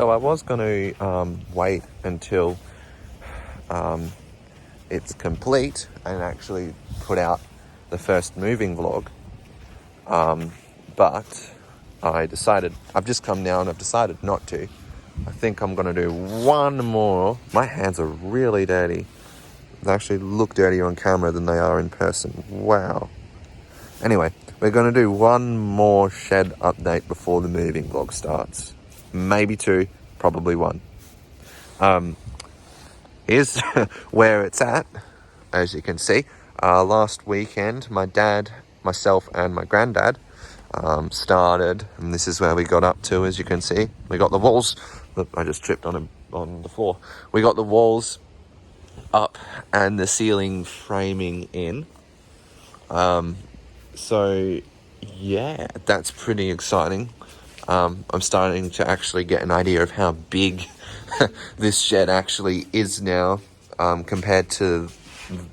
So I was going to wait until it's complete and actually put out the first moving vlog. But I've just come now and I've decided not to. I think I'm going to do one more. My hands are really dirty. They actually look dirtier on camera than they are in person. Wow. Anyway, we're going to do one more shed update before the moving vlog starts. Maybe two, probably one. Here's where it's at, as you can see. Last weekend, my dad, myself, and my granddad started, and this is where we got up to, as you can see. We got the walls. I just tripped on the floor. We got the walls up and the ceiling framing in. So yeah, that's pretty exciting. I'm starting to actually get an idea of how big this shed actually is now, compared to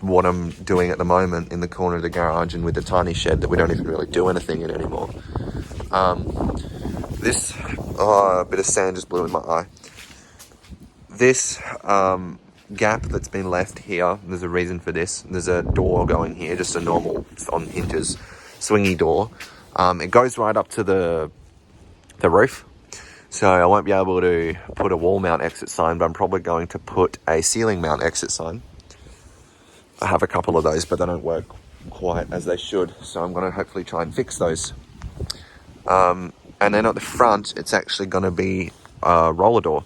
what I'm doing at the moment in the corner of the garage and with the tiny shed that we don't even really do anything in anymore. This a bit of sand just blew in my eye. This gap that's been left here, there's a reason for this. There's a door going here, just a normal, on hinges, swingy door. It goes right up to the roof, so I won't be able to put a wall mount exit sign, but I'm probably going to put a ceiling mount exit sign. I have a couple of those, but they don't work quite as they should, so I'm going to hopefully try and fix those. And then at the front, it's actually going to be a roller door.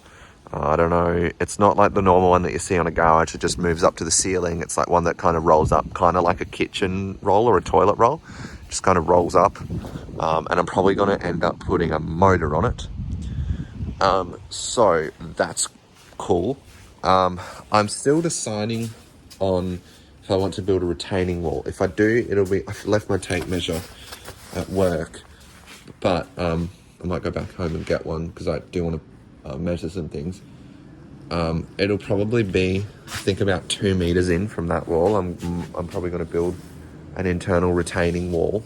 I don't know, it's not like the normal one that you see on a garage. It just moves up to the ceiling. It's like one that kind of rolls up, kind of like a kitchen roll or a toilet roll. Just kind of rolls up. And I'm probably going to end up putting a motor on it. So that's cool. I'm still deciding on if I want to build a retaining wall. If I do, I've left my tape measure at work, but I might go back home and get one because I do want to measure some things. It'll probably be, I think, about 2 meters in from that wall. I'm probably going to build an internal retaining wall,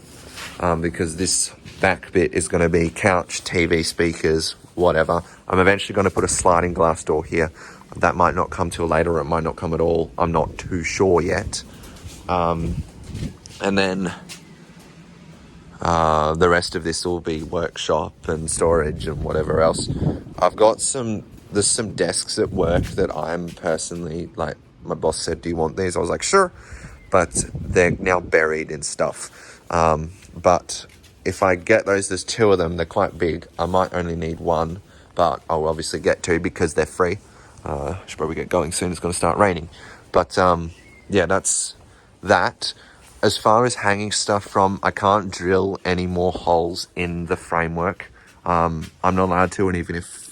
because this back bit is going to be couch, TV, speakers, whatever. I'm eventually going to put a sliding glass door here. That might not come till later, or it might not come at all. I'm not too sure yet. And then the rest of this will be workshop and storage and whatever else. There's some desks at work that I'm personally, like, my boss said, do you want these? I was like, sure, but they're now buried in stuff. But if I get those, there's 2 of them, they're quite big. I might only need 1, but I'll obviously get 2 because they're free. Should probably get going soon, it's going to start raining. But yeah, that's that. As far as hanging stuff from, I can't drill any more holes in the framework. I'm not allowed to, and even if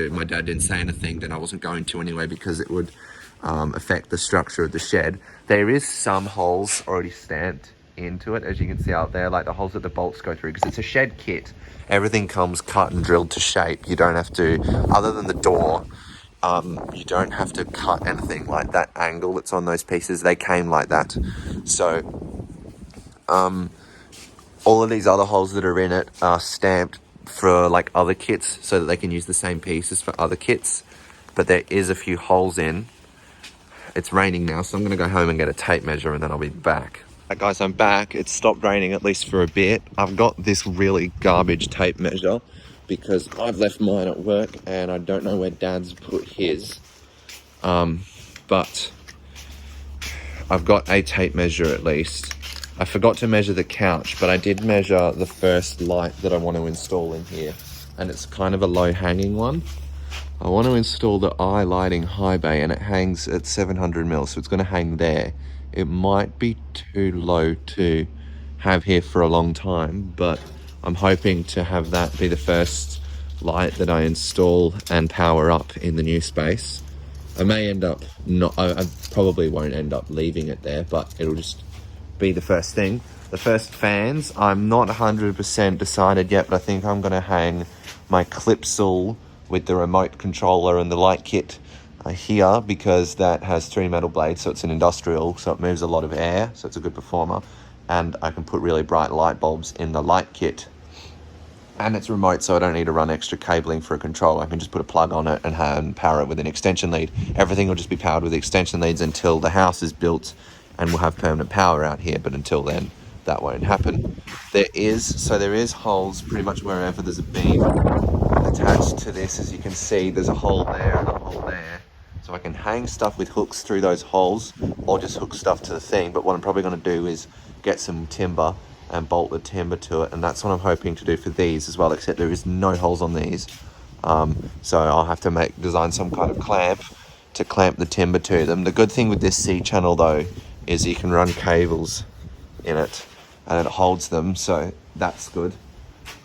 my dad didn't say anything, then I wasn't going to anyway, because it would affect the structure of the shed. There is some holes already stamped into it, as you can see out there, like the holes that the bolts go through, because it's a shed kit. Everything comes cut and drilled to shape. You don't have to, other than the door, you don't have to cut anything. Like that angle that's on those pieces, they came like that. So all of these other holes that are in it are stamped for like other kits, so that they can use the same pieces for other kits. But there is a few holes in. It's raining now, so I'm going to go home and get a tape measure, and then I'll be back. Right, guys, I'm back. It's stopped raining, at least for a bit. I've got this really garbage tape measure because I've left mine at work and I don't know where Dad's put his. But I've got a tape measure at least. I forgot to measure the couch, but I did measure the first light that I want to install in here, and it's kind of a low-hanging one. I want to install the eye lighting high bay, and it hangs at 700 mil, so it's going to hang there. It might be too low to have here for a long time, but I'm hoping to have that be the first light that I install and power up in the new space. I may end up I probably won't end up leaving it there, but it'll just be the first thing. The first fans, I'm not 100% decided yet, but I think I'm going to hang my Clipsal with the remote controller and the light kit here, because that has 3 metal blades, so it's an industrial, so it moves a lot of air, so it's a good performer, and I can put really bright light bulbs in the light kit. And it's remote, so I don't need to run extra cabling for a controller. I can just put a plug on it and power it with an extension lead. Everything will just be powered with extension leads until the house is built and we'll have permanent power out here. But until then, that won't happen. There is holes pretty much wherever there's a beam attached to this. As you can see, there's a hole there and a hole there. So I can hang stuff with hooks through those holes or just hook stuff to the thing. But what I'm probably going to do is get some timber and bolt the timber to it, and that's what I'm hoping to do for these as well, except there is no holes on these. So I'll have to design some kind of clamp to clamp the timber to them. The good thing with this C-channel though is you can run cables in it and it holds them, so that's good.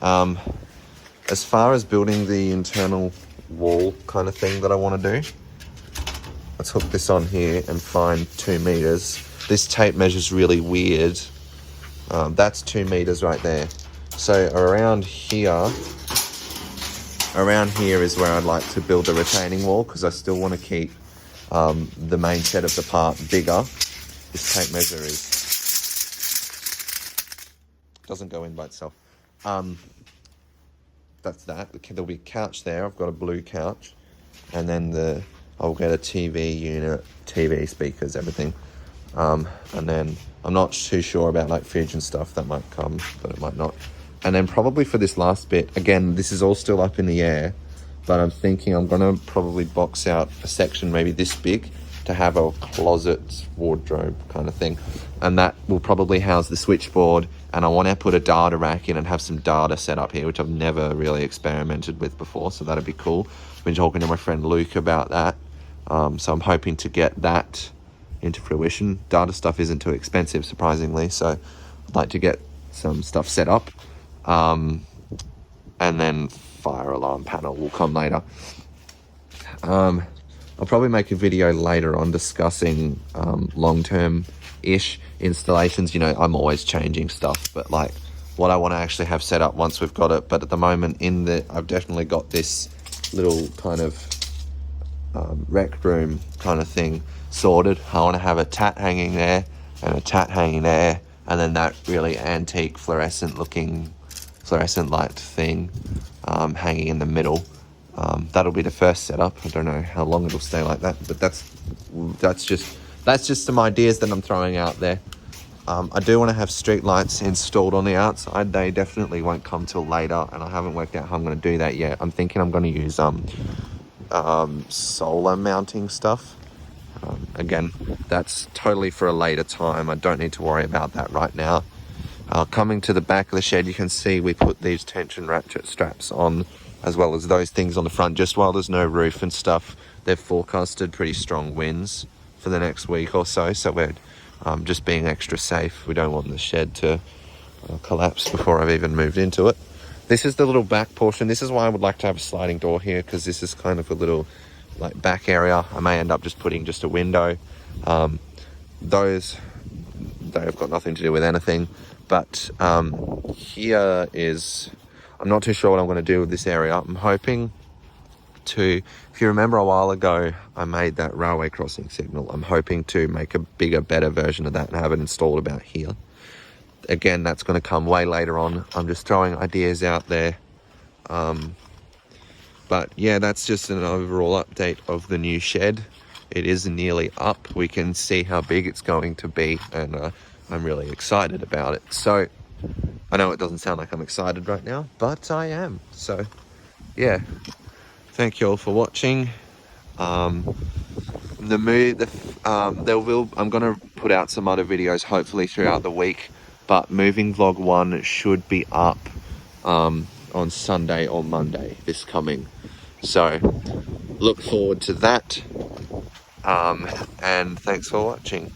As far as building the internal wall kind of thing that I want to do, let's hook this on here and find 2 meters. This tape measures really weird. That's 2 meters right there. So around here is where I'd like to build the retaining wall, because I still want to keep the main shed of the part bigger. This tape measure doesn't go in by itself. That's that. There'll be a couch there. I've got a blue couch, and then I'll get a TV unit, TV speakers, everything. And then I'm not too sure about like fridge and stuff. That might come, but it might not. And then probably for this last bit, again, this is all still up in the air, but I'm thinking I'm gonna probably box out a section maybe this big to have a closet wardrobe kind of thing, and that will probably house the switchboard. And I want to put a data rack in and have some data set up here, which I've never really experimented with before, so that'd be cool. I've been talking to my friend Luke about that, so I'm hoping to get that into fruition. Data stuff isn't too expensive, surprisingly, so I'd like to get some stuff set up, and then fire alarm panel will come later. I'll probably make a video later on discussing long-term-ish installations. You know, I'm always changing stuff, but like what I want to actually have set up once we've got it. But at the moment, I've definitely got this little kind of rec room kind of thing sorted. I want to have a tat hanging there and a tat hanging there, and then that really antique fluorescent light thing hanging in the middle. That'll be the first setup. I don't know how long it'll stay like that, but that's just some ideas that I'm throwing out there. I do want to have street lights installed on the outside. They definitely won't come till later, and I haven't worked out how I'm going to do that yet. I'm thinking I'm going to use solar mounting stuff. Again, that's totally for a later time. I don't need to worry about that right now. Coming to the back of the shed, you can see we put these tension ratchet straps on, as well as those things on the front, just while there's no roof and stuff. They've forecasted pretty strong winds for the next week or so, so we're just being extra safe. We don't want the shed to collapse before I've even moved into it. This is the little back portion. This is why I would like to have a sliding door here, because this is kind of a little like back area. I may end up just putting just a window. Those, they have got nothing to do with anything, but here is, I'm not too sure what I'm going to do with this area. I'm hoping to, if you remember a while ago, I made that railway crossing signal. I'm hoping to make a bigger, better version of that and have it installed about here. Again, that's going to come way later on. I'm just throwing ideas out there. But yeah, that's just an overall update of the new shed. It is nearly up. We can see how big it's going to be, and I'm really excited about it. So I know it doesn't sound like I'm excited right now, but I am. So yeah, thank you all for watching. I'm gonna put out some other videos hopefully throughout the week, but moving vlog 1 should be up on Sunday or Monday this coming. So look forward to that, and thanks for watching.